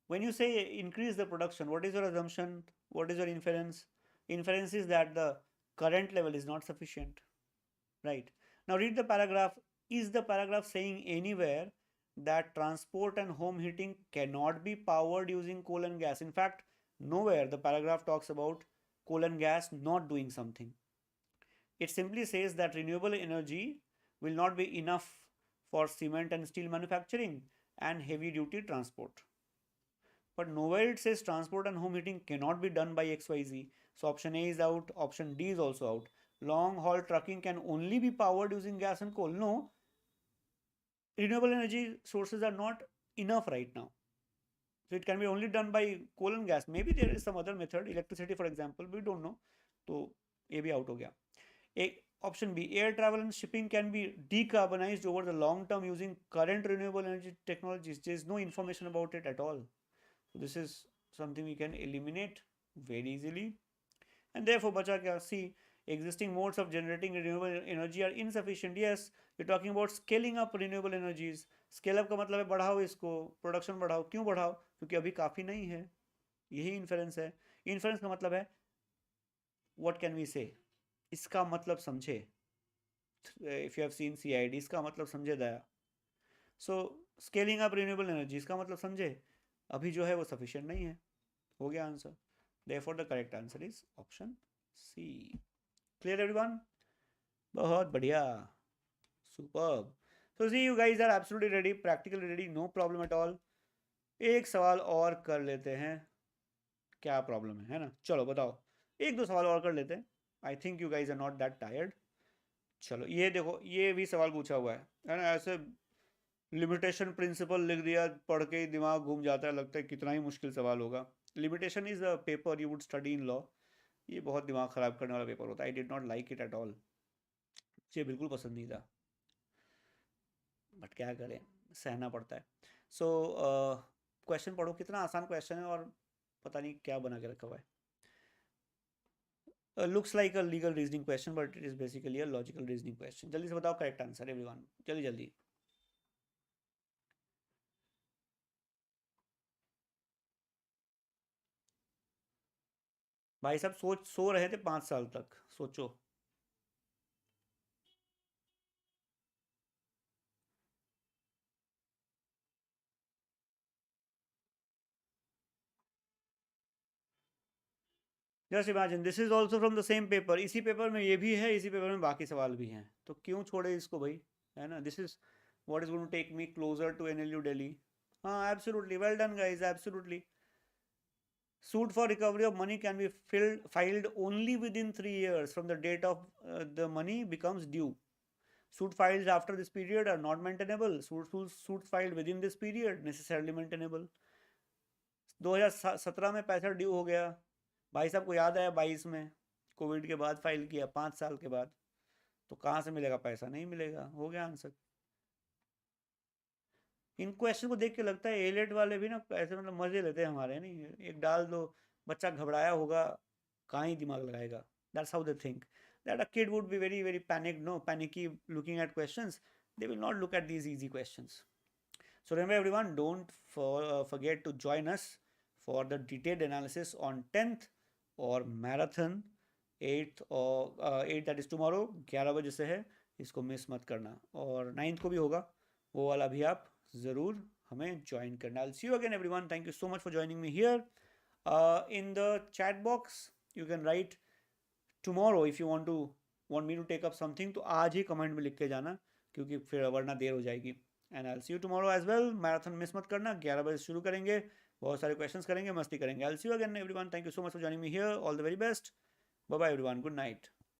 S1: When you say increase the production, what is your assumption? What is your inference? Inference is that the current level is not sufficient, right? Now read the paragraph. Is the paragraph saying anywhere that transport and home heating cannot be powered using coal and gas? In fact, nowhere the paragraph talks about coal and gas not doing something. It simply says that renewable energy will not be enough for cement and steel manufacturing and heavy duty transport. But nowhere it says transport and home heating cannot be done by XYZ. So option A is out, option D is also out. Long haul trucking can only be powered using gas and coal. No, renewable energy sources are not enough right now. So it can be only done by coal and gas. Maybe there is some other method, electricity for example, we don't know. So A भी out हो गया. Option B, air travel and shipping can be decarbonized over the long term using current renewable energy technologies. There is no information about it at all. So this is something we can eliminate very easily. And therefore, bacha kya? See, existing modes of generating renewable energy are insufficient. Yes, we're talking about scaling up renewable energies. Scale up का मतलब है बढ़ाओ इसको, production बढ़ाओ. क्यों बढ़ाओ? क्योंकि अभी काफ़ी नहीं है. यही इन्फेरेंस है. इन्फेरेंस का मतलब है what can we say? इसका मतलब समझे. If you have seen CID, इसका मतलब समझे दया. So scaling up renewable energy, इसका मतलब समझे. अभी जो है वो sufficient नहीं है. हो गया answer. Therefore the correct answer is option C. Clear everyone? बहुत बढ़िया. Superb. So see, you guys are absolutely ready, practically ready, no problem at all. एक सवाल और कर लेते हैं. क्या प्रॉब्लम है ना? चलो बताओ. एक दो सवाल और कर लेते हैं. I think you guys are not that tired. चलो ये देखो, ये भी सवाल पूछा हुआ है ना? ऐसे लिमिटेशन प्रिंसिपल लिख दिया, पढ़ के ही दिमाग घूम जाता है, लगता है कितना ही मुश्किल सवाल होगा. Limitation is a paper you would study in law. ये बहुत दिमाग ख़राब करने वाला पेपर होता है. I did not like it at all. मुझे बिल्कुल पसंद नहीं था, बट क्या करें, सहना पड़ता है. सो क्वेश्चन पढ़ो, कितना आसान क्वेश्चन है और पता नहीं क्या बना के रखा हुआ है. Looks like a legal reasoning question, but it is basically a logical reasoning question. जल्दी से बताओ करेक्ट आंसर एवरीवन, जल्दी जल्दी. भाई साहब सो रहे थे 5 साल तक, सोचो. Just imagine this is also from the same paper. इसी पेपर में ये भी है, इसी पेपर में बाकी सवाल भी हैं, तो क्यों छोड़े इसको भाई, है ना? This is what is going to take me closer to NLU Delhi. हाँ, absolutely, well done guys, absolutely. Suit for recovery of money can be filed only within 3 years from the date of the money becomes due. Suit filed after this period are not maintainable. Suit filed within this period necessarily maintainable. 2017 में पैसा due हो गया, भाई साहब को याद आया 22 में, कोविड के बाद फाइल किया 5 साल के बाद, तो कहाँ से मिलेगा पैसा? नहीं मिलेगा. हो गया आंसर. इन क्वेश्चन को देख के लगता है एलेट वाले भी ना ऐसे मतलब मजे लेते हैं हमारे. नहीं, एक डाल दो, बच्चा घबराया होगा, कहाँ ही दिमाग लगाएगा. That's how they think. That a kid would be very very panicky looking at questions. They will not look at these easy questions. So remember everyone, don't forget to join us for the detailed analysis on 10th और marathon 8th और 8 that is tomorrow 11 बजे से है. इसको miss मत करना. और 9th को भी होगा, वो वाला भी आप ज़रूर हमें ज्वाइन करना. I'll see you again everyone. Thank you so much for joining me here. In the chat box you can write tomorrow if you want to want me to take up something, तो आज ही comment में लिख के जाना, क्योंकि फिर वरना देर हो जाएगी। And I will see you tomorrow as well. Marathon miss मत करना, 11 बजे शुरू करेंगे, बहुत सारे क्वेश्चंस करेंगे, मस्ती करेंगे। I will see you again everyone, thank you so much for joining me here, all the very best, bye bye everyone, good night.